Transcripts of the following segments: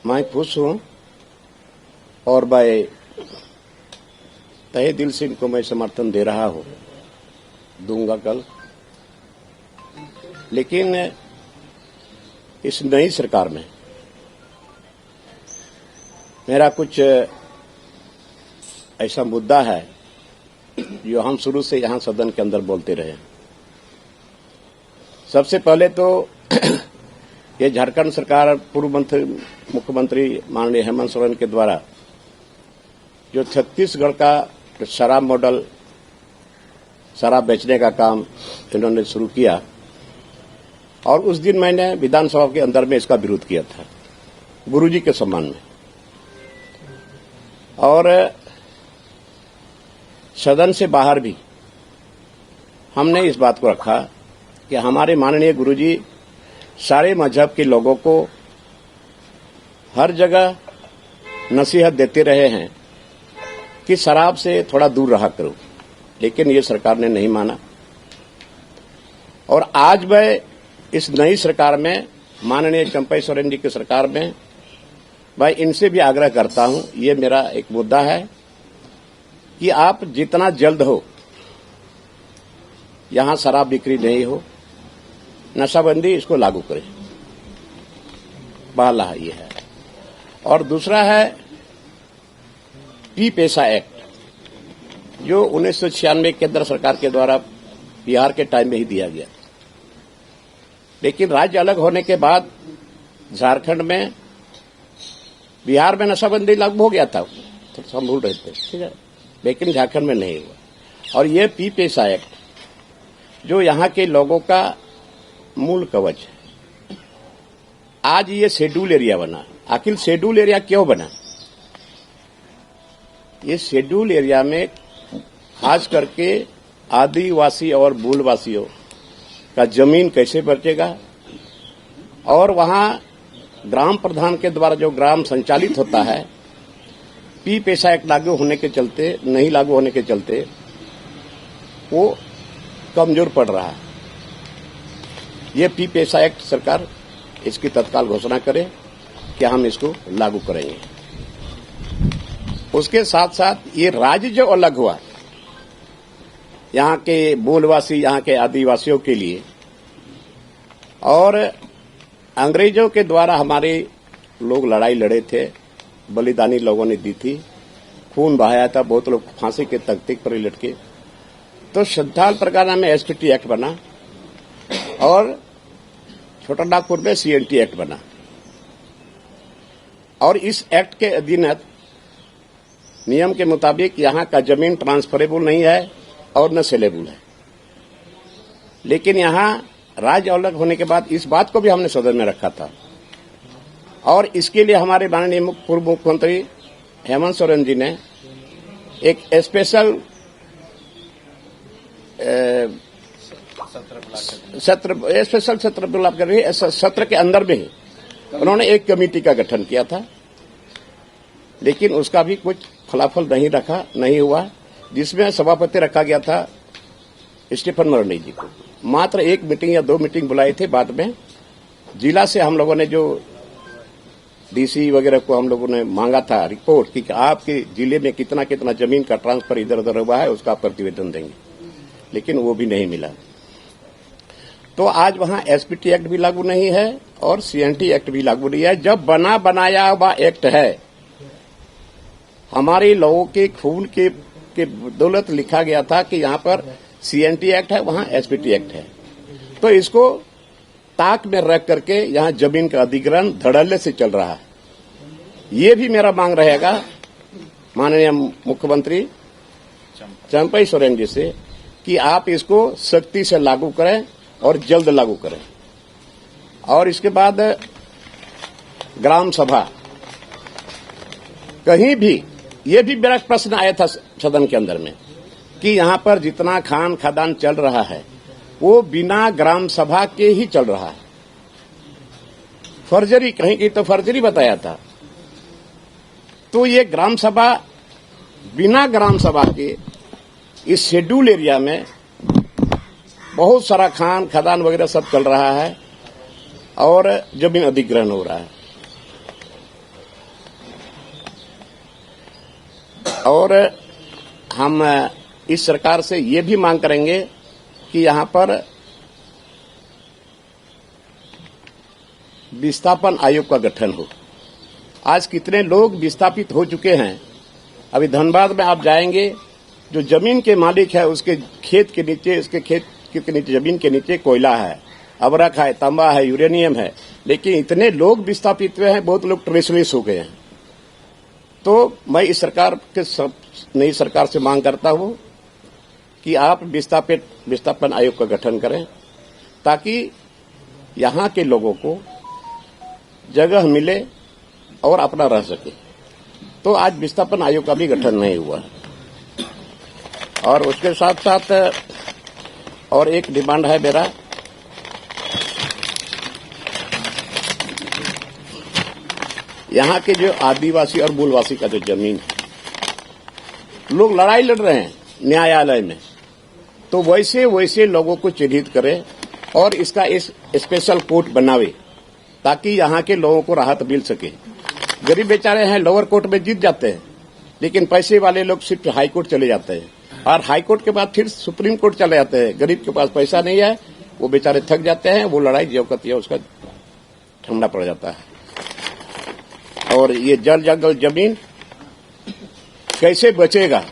मैं खुश हूं और मैं तहे दिल से इनको मैं समर्थन दे रहा हूं, दूंगा कल। लेकिन इस नई सरकार में मेरा कुछ ऐसा मुद्दा है जो हम शुरू से यहां सदन के अंदर बोलते रहे। सबसे पहले तो ये झारखंड सरकार पूर्व मुख्यमंत्री माननीय हेमंत सोरेन के द्वारा जो छत्तीसगढ़ का शराब मॉडल, शराब बेचने का काम इन्होंने शुरू किया, और उस दिन मैंने विधानसभा के अंदर में इसका विरोध किया था गुरुजी के सम्मान में। और सदन से बाहर भी हमने इस बात को रखा कि हमारे माननीय गुरुजी सारे मजहब के लोगों को हर जगह नसीहत देते रहे हैं कि शराब से थोड़ा दूर रहा करो, लेकिन ये सरकार ने नहीं माना। और आज मैं इस नई सरकार में, माननीय चंपई सोरेन जी की सरकार में, मैं इनसे भी आग्रह करता हूं, ये मेरा एक मुद्दा है कि आप जितना जल्द हो यहां शराब बिक्री नहीं हो, नशाबंदी इसको लागू करें। पहला ये है। और दूसरा है पी पैसा एक्ट, जो 1996 केंद्र सरकार के द्वारा बिहार के टाइम में ही दिया गया, लेकिन राज्य अलग होने के बाद झारखंड में, बिहार में नशाबंदी लागू हो गया था, तो हम भूल रहे थे, ठीक है, लेकिन झारखंड में नहीं हुआ। और ये पी पैसा एक्ट जो यहाँ के लोगों का मूल कवच है। आज ये शेड्यूल एरिया बना। आखिर शेड्यूल एरिया क्यों बना? ये शेड्यूल एरिया में खास करके आदिवासी और मूलवासियों का जमीन कैसे बचेगा, और वहां ग्राम प्रधान के द्वारा जो ग्राम संचालित होता है, पी पैसा एक्ट लागू होने के चलते, नहीं लागू होने के चलते वो कमजोर पड़ रहा है। ये पी पैसा एक्ट सरकार इसकी तत्काल घोषणा करे कि हम इसको लागू करेंगे। उसके साथ साथ ये राज्य जो अलग हुआ यहाँ के मूलवासी, यहाँ के आदिवासियों के लिए, और अंग्रेजों के द्वारा हमारे लोग लड़ाई लड़े थे, बलिदानी लोगों ने दी थी, खून बहाया था, बहुत लोग फांसी के तख्ते पर लटके। तो संथाल परगना में एसपीटी एक्ट बना और छोटानागपुर में सीएनटी एक्ट बना। और इस एक्ट के अधीन नियम के मुताबिक यहाँ का जमीन ट्रांसफरेबल नहीं है और न सेलेबल है। लेकिन यहाँ राज्य अलग होने के बाद इस बात को भी हमने सदन में रखा था, और इसके लिए हमारे माननीय पूर्व मुख्यमंत्री हेमंत सोरेन जी ने एक स्पेशल सत्र बुला कर रही, सत्र के अंदर में ही उन्होंने एक कमेटी का गठन किया था, लेकिन उसका भी कुछ फलाफल नहीं हुआ, जिसमें सभापति रखा गया था स्टीफन मरनी जी को। मात्र एक मीटिंग या 2 मीटिंग बुलाई थे। बाद में जिला से हम लोगों ने, जो डीसी वगैरह को हम लोगों ने मांगा था रिपोर्ट कि आपके जिले में कितना कितना जमीन का ट्रांसफर इधर उधर हुआ है, उसका प्रतिवेदन देंगे, लेकिन वो भी नहीं मिला। तो आज वहां एसपीटी एक्ट भी लागू नहीं है और सीएनटी एक्ट भी लागू नहीं है। जब बना बनाया हुआ एक्ट है, हमारे लोगों के खून के बदौलत लिखा गया था कि यहाँ पर सीएनटी एक्ट है, वहां एसपीटी एक्ट है, तो इसको ताक में रख करके यहाँ जमीन का अधिग्रहण धड़ल्ले से चल रहा है। ये भी मेरा मांग रहेगा माननीय मुख्यमंत्री चंपई सोरेन जी से कि आप इसको सख्ती से लागू करें और जल्द लागू करें। और इसके बाद ग्राम सभा, कहीं भी, ये भी मेरा प्रश्न आया था सदन के अंदर में कि यहाँ पर जितना खान खदान चल रहा है वो बिना ग्राम सभा के ही चल रहा है। फर्जरी, कहीं की तो फर्जरी बताया था। तो ये ग्राम सभा, बिना ग्राम सभा के इस शेड्यूल एरिया में बहुत सारा खान खदान वगैरह सब चल रहा है और जमीन अधिग्रहण हो रहा है। और हम इस सरकार से ये भी मांग करेंगे कि यहां पर विस्थापन आयोग का गठन हो। आज कितने लोग विस्थापित हो चुके हैं। अभी धनबाद में आप जाएंगे, जो जमीन के मालिक है उसके खेत के नीचे, उसके खेत के नीचे, जमीन के नीचे कोयला है, अबरक है, तांबा है, यूरेनियम है, लेकिन इतने लोग विस्थापित हुए हैं, बहुत लोग ट्रेसलेस हो गए हैं। तो मैं इस सरकार के नई सरकार से मांग करता हूं कि आप विस्थापन आयोग का गठन करें ताकि यहां के लोगों को जगह मिले और अपना रह सके। तो आज विस्थापन आयोग का भी गठन नहीं हुआ। और उसके साथ साथ और एक डिमांड है मेरा, यहाँ के जो आदिवासी और मूलवासी का जो जमीन है, लोग लड़ाई लड़ रहे हैं न्यायालय में, तो वैसे लोगों को चिन्हित करें और इसका इस स्पेशल कोर्ट बनावे ताकि यहाँ के लोगों को राहत मिल सके। गरीब बेचारे हैं, लोअर कोर्ट में जीत जाते हैं, लेकिन पैसे वाले लोग सिर्फ हाई कोर्ट चले जाते हैं और हाई कोर्ट के बाद फिर सुप्रीम कोर्ट चले जाते हैं। गरीब के पास पैसा नहीं है, वो बेचारे थक जाते हैं, वो लड़ाई जो करती है उसका ठंडा पड़ जाता है। और ये जल जंगल जमीन कैसे बचेगा?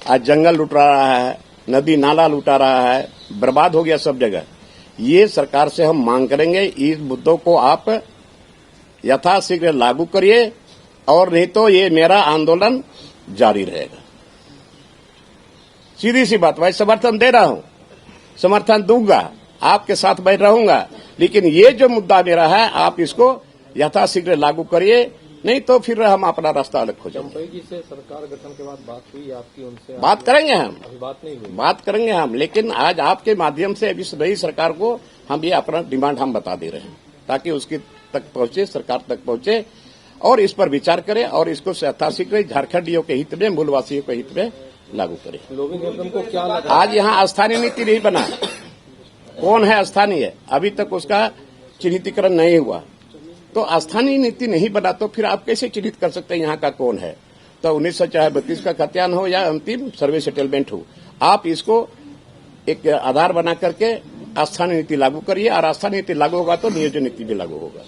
आज जंगल लुट रहा है, नदी नाला लुटा रहा है, बर्बाद हो गया सब जगह। ये सरकार से हम मांग करेंगे, इस मुद्दों को आप यथाशीघ्र लागू करिए और नहीं तो ये मेरा आंदोलन जारी रहेगा। सीधी सी बात, मैं समर्थन दे रहा हूं, समर्थन दूंगा, आपके साथ मैं रहूंगा, लेकिन ये जो मुद्दा मेरा है आप इसको यथाशीघ्र लागू करिए, नहीं तो फिर हम अपना रास्ता अलग खोजेंगे। चंपई जी से सरकार गठन के बाद बात हुई आपकी उनसे? बात करेंगे हम, अभी बात नहीं हुई। बात करेंगे हम, लेकिन आज आपके माध्यम से इस नई सरकार को हम ये अपना डिमांड हम बता दे रहे हैं ताकि उसकी तक पहुंचे, सरकार तक पहुंचे और इस पर विचार करे और इसको यथाशीघ्र झारखंडियों के हित में, मूलवासियों के हित में लागू करे। लोबिंग को क्या लगा? आज यहाँ स्थानीय नीति नहीं बना, कौन है स्थानीय, अभी तक उसका चिन्हितीकरण नहीं हुआ। तो स्थानीय नीति नहीं बना तो फिर आप कैसे चिन्हित कर सकते हैं यहाँ का कौन है? तो 1932 का खतियान हो या अंतिम सर्वे सेटलमेंट हो, आप इसको एक आधार बना करके स्थानीय नीति लागू करिए और स्थानीय नीति लागू होगा तो नियोजन नीति भी लागू होगा।